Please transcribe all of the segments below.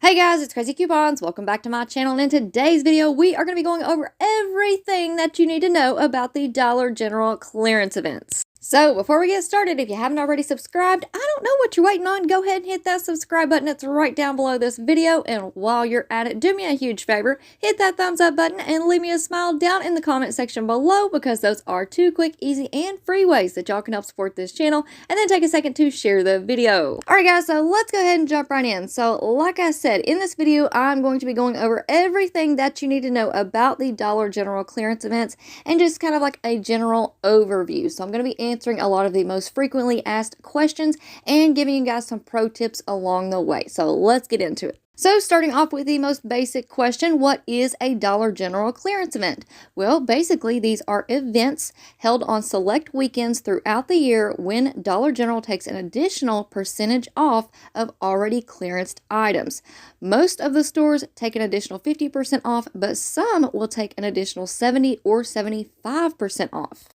Hey guys, it's Craz-E Coupons. Welcome back to my channel, and in today's video we are going to be going over everything that you need to know about the Dollar General clearance events. So before we get started, if you haven't already subscribed, I don't know what you're waiting on. Go ahead and hit that subscribe button. It's right down below this video, and while you're at it, do me a huge favor, hit that thumbs up button and leave me a smile down in the comment section below, because those are two quick, easy, and free ways that y'all can help support this channel. And then take a second to share the video. Alright guys, so let's go ahead and jump right in. So like I said, in this video I'm going to be going over everything that you need to know about the Dollar General clearance events, and just kind of like a general overview. So I'm going to be answering a lot of the most frequently asked questions and giving you guys some pro tips along the way. So let's get into it. So starting off with the most basic question, what is a Dollar General clearance event? Well, basically these are events held on select weekends throughout the year when Dollar General takes an additional percentage off of already clearanced items. Most of the stores take an additional 50% off, but some will take an additional 70 or 75% off.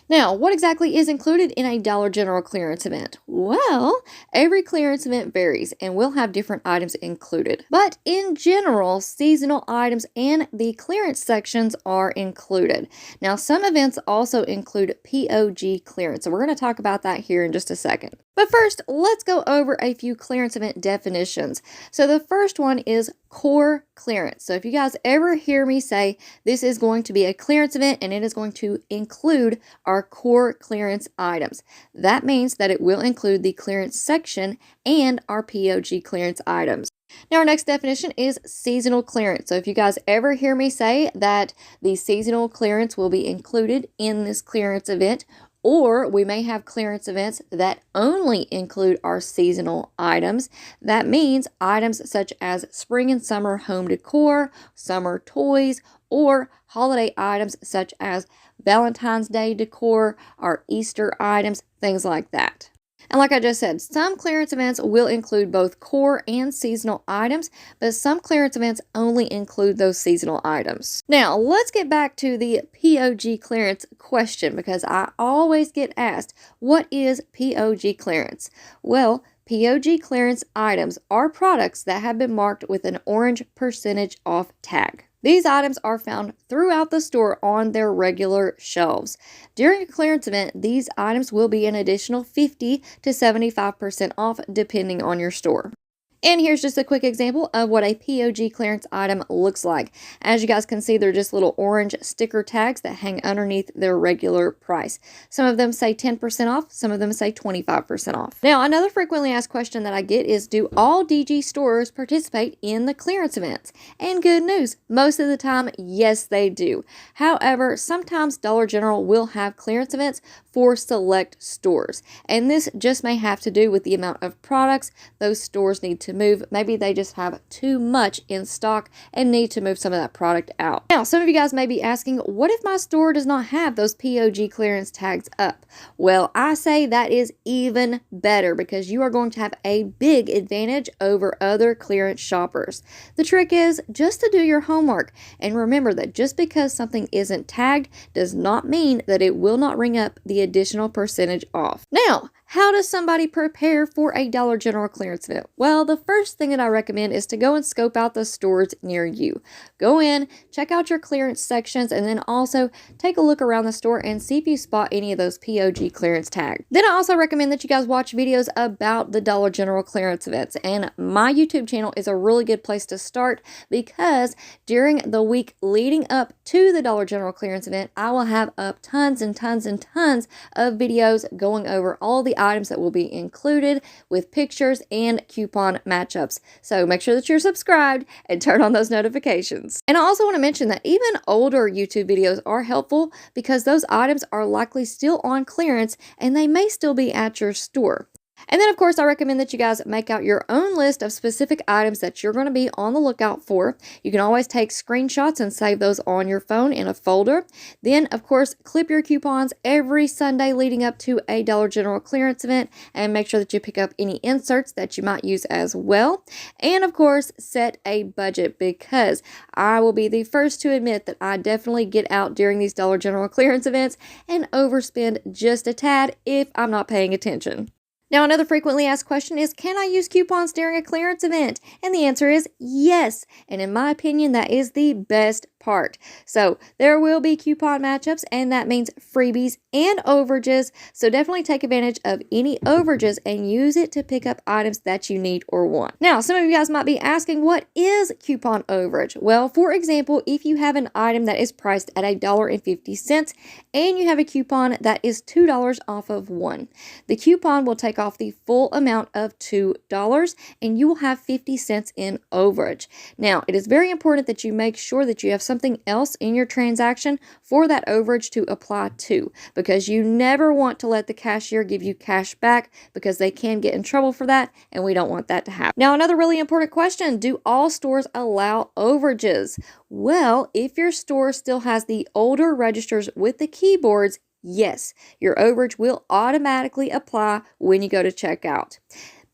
Now, what exactly is included in a Dollar General clearance event? Well, every clearance event varies and will have different items included. But in general, seasonal items and the clearance sections are included. Now, some events also include POG clearance, so we're going to talk about that here in just a second. But first, let's go over a few clearance event definitions. So the first one is core clearance. So if you guys ever hear me say this is going to be a clearance event and it is going to include our core clearance items, that means that it will include the clearance section and our POG clearance items. Now our next definition is seasonal clearance. So if you guys ever hear me say that the seasonal clearance will be included in this clearance event, or we may have clearance events that only include our seasonal items, that means items such as spring and summer home decor, summer toys, or holiday items such as Valentine's Day decor, our Easter items, things like that. And like I just said, some clearance events will include both core and seasonal items, but some clearance events only include those seasonal items. Now, let's get back to the POG clearance question, because I always get asked, what is POG clearance? Well, POG clearance items are products that have been marked with an orange percentage off tag. These items are found throughout the store on their regular shelves. During a clearance event, these items will be an additional 50 to 75% off depending on your store. And here's just a quick example of what a POG clearance item looks like. As you guys can see, they're just little orange sticker tags that hang underneath their regular price. Some of them say 10% off, some of them say 25% off. Now, another frequently asked question that I get is, do all DG stores participate in the clearance events? And good news, most of the time, yes, they do. However, sometimes Dollar General will have clearance events for select stores. And this just may have to do with the amount of products those stores need to move. Maybe they just have too much in stock and need to move some of that product out. Now, some of you guys may be asking, what if my store does not have those POG clearance tags up? Well, I say that is even better, because you are going to have a big advantage over other clearance shoppers. The trick is just to do your homework, and remember that just because something isn't tagged does not mean that it will not ring up the additional percentage off. Now, how does somebody prepare for a Dollar General clearance event? Well, the first thing that I recommend is to go and scope out the stores near you. Go in, check out your clearance sections, and then also take a look around the store and see if you spot any of those POG clearance tags. Then I also recommend that you guys watch videos about the Dollar General clearance events, and my YouTube channel is a really good place to start, because during the week leading up to the Dollar General clearance event, I will have up tons and tons and tons of videos going over all the items that will be included with pictures and coupon matchups. So make sure that you're subscribed and turn on those notifications. And I also want to mention that even older YouTube videos are helpful, because those items are likely still on clearance and they may still be at your store. And then, of course, I recommend that you guys make out your own list of specific items that you're going to be on the lookout for. You can always take screenshots and save those on your phone in a folder. Then, of course, clip your coupons every Sunday leading up to a Dollar General clearance event, and make sure that you pick up any inserts that you might use as well. And, of course, set a budget, because I will be the first to admit that I definitely get out during these Dollar General clearance events and overspend just a tad if I'm not paying attention. Now, another frequently asked question is, can I use coupons during a clearance event? And the answer is yes. And in my opinion, that is the best part. So there will be coupon matchups, and that means freebies and overages. So definitely take advantage of any overages and use it to pick up items that you need or want. Now, some of you guys might be asking, what is coupon overage? Well, for example, if you have an item that is priced at $1.50 and you have a coupon that is $2 off of one, the coupon will take off the full amount of $2 and you will have 50 cents in overage. Now, it is very important that you make sure that you have something else in your transaction for that overage to apply to, because you never want to let the cashier give you cash back, because they can get in trouble for that, and we don't want that to happen. Now, another really important question, do all stores allow overages? Well, if your store still has the older registers with the keyboards, yes, your overage will automatically apply when you go to checkout.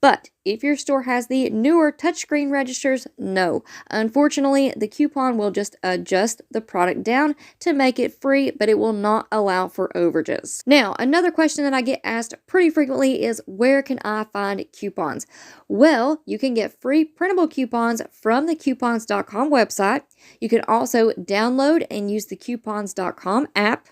But if your store has the newer touchscreen registers, no. Unfortunately, the coupon will just adjust the product down to make it free, but it will not allow for overages. Now, another question that I get asked pretty frequently is, where can I find coupons? Well, you can get free printable coupons from the coupons.com website. You can also download and use the coupons.com app.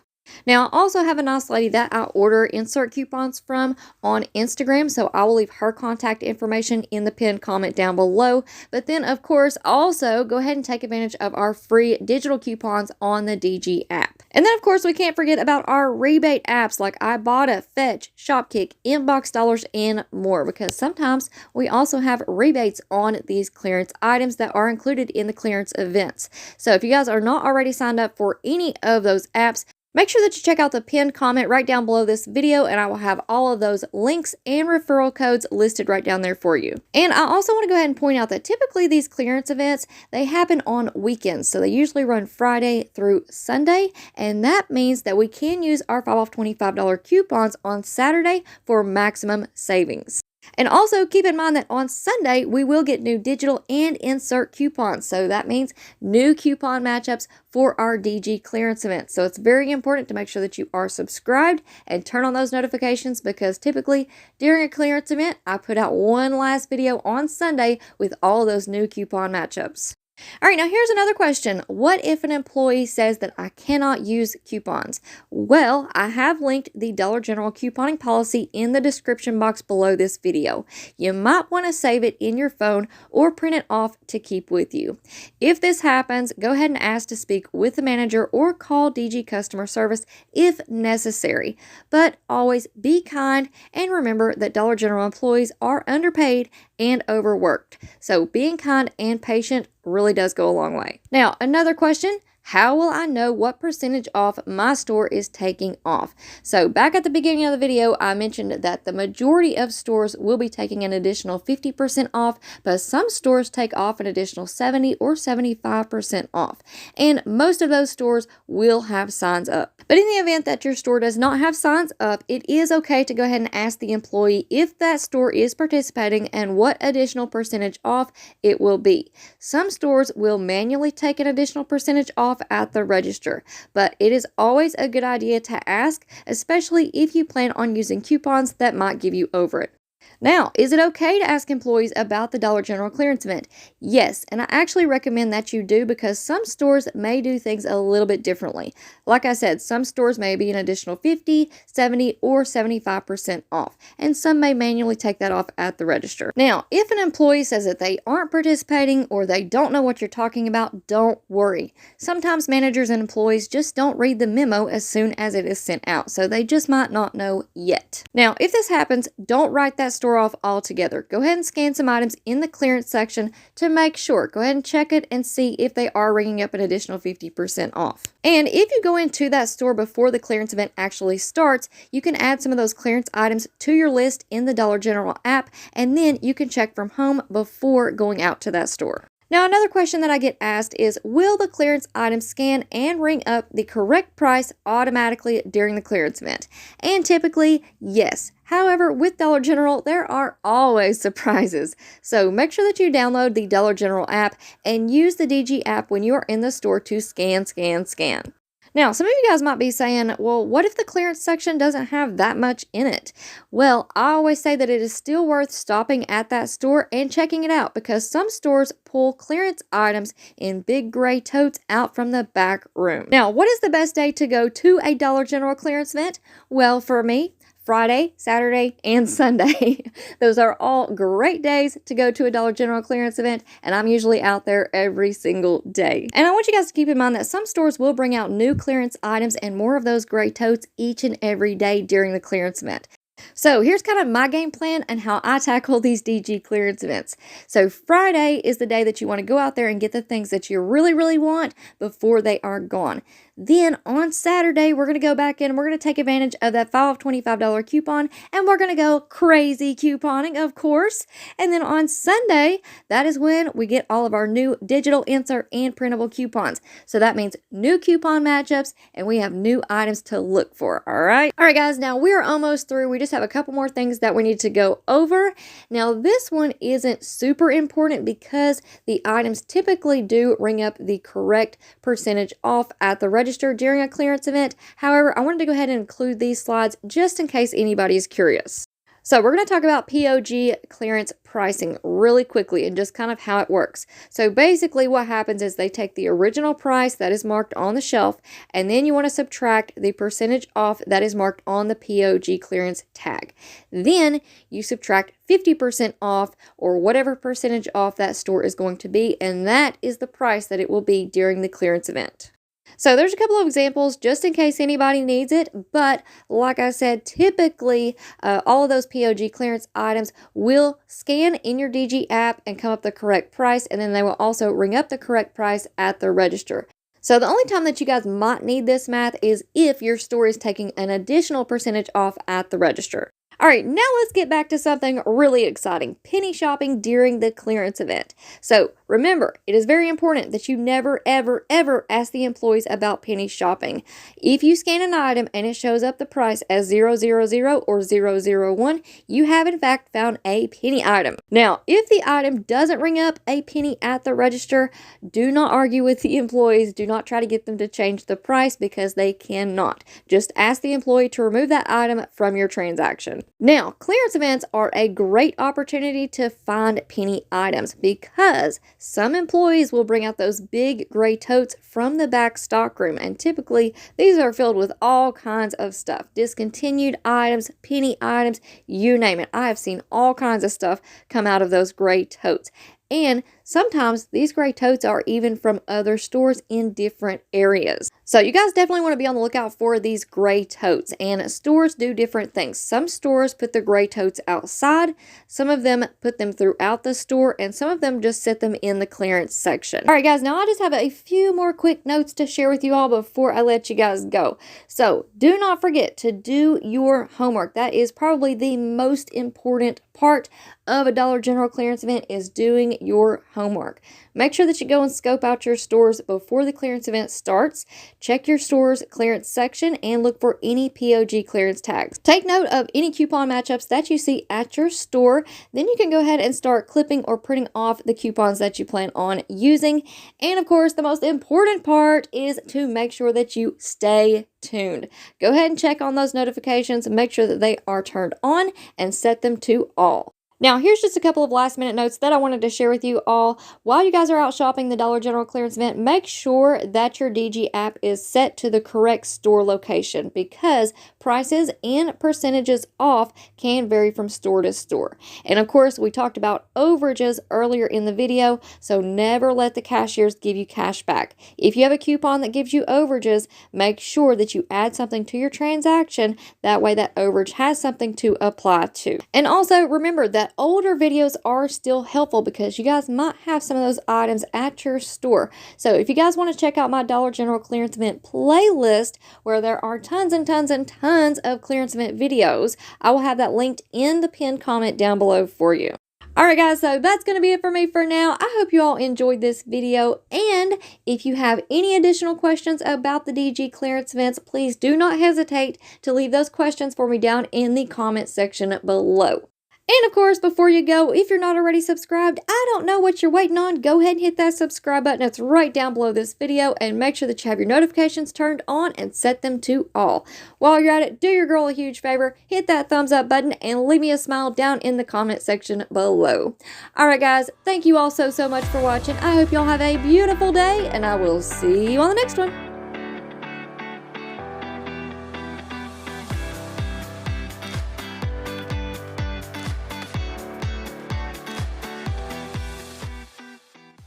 Now, I also have a nice lady that I order insert coupons from on Instagram, so I will leave her contact information in the pinned comment down below. But then, of course, also go ahead and take advantage of our free digital coupons on the DG app. And then, of course, we can't forget about our rebate apps like Ibotta, Fetch, Shopkick, Inbox Dollars, and more, because sometimes we also have rebates on these clearance items that are included in the clearance events. So if you guys are not already signed up for any of those apps, make sure that you check out the pinned comment right down below this video, and I will have all of those links and referral codes listed right down there for you. And I also want to go ahead and point out that typically these clearance events, they happen on weekends. So they usually run Friday through Sunday, and that means that we can use our 5 off $25 coupons on Saturday for maximum savings. And also keep in mind that on Sunday, we will get new digital and insert coupons. So that means new coupon matchups for our DG clearance event. So it's very important to make sure that you are subscribed and turn on those notifications, because typically during a clearance event, I put out one last video on Sunday with all of those new coupon matchups. All right, now here's another question. What if an employee says that I cannot use coupons? Well, I have linked the Dollar General couponing policy in the description box below this video. You might want to save it in your phone or print it off to keep with you. If this happens, go ahead and ask to speak with the manager or call DG customer service if necessary. But always be kind, and remember that Dollar General employees are underpaid and overworked. So being kind and patient really does go a long way. Now, another question. How will I know what percentage off my store is taking off? So back at the beginning of the video, I mentioned that the majority of stores will be taking an additional 50% off, but some stores take off an additional 70 or 75% off. And most of those stores will have signs up. But in the event that your store does not have signs up, it is okay to go ahead and ask the employee if that store is participating and what additional percentage off it will be. Some stores will manually take an additional percentage off at the register, but it is always a good idea to ask, especially if you plan on using coupons that might give you over it. Now, is it okay to ask employees about the Dollar General clearance event? Yes, and I actually recommend that you do, because some stores may do things a little bit differently. Like I said, some stores may be an additional 50, 70, or 75% off, and some may manually take that off at the register. Now, if an employee says that they aren't participating or they don't know what you're talking about, don't worry. Sometimes managers and employees just don't read the memo as soon as it is sent out, so they just might not know yet. Now, if this happens, don't write that store off altogether. Go ahead and scan some items in the clearance section to make sure. Go ahead and check it and see if they are ringing up an additional 50% off. And if you go into that store before the clearance event actually starts, you can add some of those clearance items to your list in the Dollar General app, and then you can check from home before going out to that store. Now, another question that I get asked is, will the clearance item scan and ring up the correct price automatically during the clearance event? And typically, yes. However, with Dollar General, there are always surprises. So make sure that you download the Dollar General app and use the DG app when you are in the store to scan. Now, some of you guys might be saying, well, what if the clearance section doesn't have that much in it? Well, I always say that it is still worth stopping at that store and checking it out because some stores pull clearance items in big gray totes out from the back room. Now, what is the best day to go to a Dollar General clearance event? Well, for me, Friday, Saturday, and Sunday. Those are all great days to go to a Dollar General clearance event, and I'm usually out there every single day. And I want you guys to keep in mind that some stores will bring out new clearance items and more of those gray totes each and every day during the clearance event. So here's kind of my game plan and how I tackle these DG clearance events. So Friday is the day that you want to go out there and get the things that you really, really want before they are gone. Then on Saturday, we're going to go back in and we're going to take advantage of that $5 $25 coupon and we're going to go crazy couponing, of course. And then on Sunday, that is when we get all of our new digital insert and printable coupons. So that means new coupon matchups and we have new items to look for. All right. All right, guys. Now we are almost through. We just have a couple more things that we need to go over. Now this one isn't super important because the items typically do ring up the correct percentage off at the register during a clearance event. However, I wanted to go ahead and include these slides just in case anybody is curious. So we're going to talk about POG clearance pricing really quickly and just kind of how it works. So basically what happens is they take the original price that is marked on the shelf and then you want to subtract the percentage off that is marked on the POG clearance tag. Then you subtract 50% off or whatever percentage off that store is going to be, and that is the price that it will be during the clearance event. So there's a couple of examples just in case anybody needs it, but like I said, typically all of those POG clearance items will scan in your DG app and come up the correct price, and then they will also ring up the correct price at the register. So the only time that you guys might need this math is if your store is taking an additional percentage off at the register. All right, now let's get back to something really exciting, penny shopping during the clearance event. So remember, it is very important that you never, ever, ever ask the employees about penny shopping. If you scan an item and it shows up the price as 000 or 001, you have in fact found a penny item. Now, if the item doesn't ring up a penny at the register, do not argue with the employees. Do not try to get them to change the price because they cannot. Just ask the employee to remove that item from your transaction. Now, clearance events are a great opportunity to find penny items because some employees will bring out those big gray totes from the back stockroom, and typically these are filled with all kinds of stuff. Discontinued items, penny items, you name it. I have seen all kinds of stuff come out of those gray totes. And sometimes these gray totes are even from other stores in different areas. So you guys definitely want to be on the lookout for these gray totes, and stores do different things. Some stores put the gray totes outside, some of them put them throughout the store, and some of them just set them in the clearance section. All right, guys, now I just have a few more quick notes to share with you all before I let you guys go. So do not forget to do your homework. That is probably the most important part of a Dollar General clearance event, is doing your homework. Make sure that you go and scope out your stores before the clearance event starts. Check your store's clearance section and look for any POG clearance tags. Take note of any coupon matchups that you see at your store. Then you can go ahead and start clipping or printing off the coupons that you plan on using. And of course, the most important part is to make sure that you stay tuned. Go ahead and check on those notifications, make sure that they are turned on, and set them to all. Now, here's just a couple of last minute notes that I wanted to share with you all. While you guys are out shopping the Dollar General clearance event, make sure that your DG app is set to the correct store location because prices and percentages off can vary from store to store. And of course, we talked about overages earlier in the video, so never let the cashiers give you cash back. If you have a coupon that gives you overages, make sure that you add something to your transaction. That way that overage has something to apply to. And also remember that older videos are still helpful because you guys might have some of those items at your store. So if you guys want to check out my Dollar General clearance event playlist where there are tons and tons and tons of clearance event videos, I will have that linked in the pinned comment down below for you. Alright guys, so that's going to be it for me for now. I hope you all enjoyed this video, and if you have any additional questions about the DG clearance events, please do not hesitate to leave those questions for me down in the comment section below. And of course, before you go, if you're not already subscribed, I don't know what you're waiting on. Go ahead and hit that subscribe button. It's right down below this video, and make sure that you have your notifications turned on and set them to all. While you're at it, do your girl a huge favor, hit that thumbs up button and leave me a smile down in the comment section below. Alright guys, thank you all so much for watching. I hope y'all have a beautiful day, and I will see you on the next one.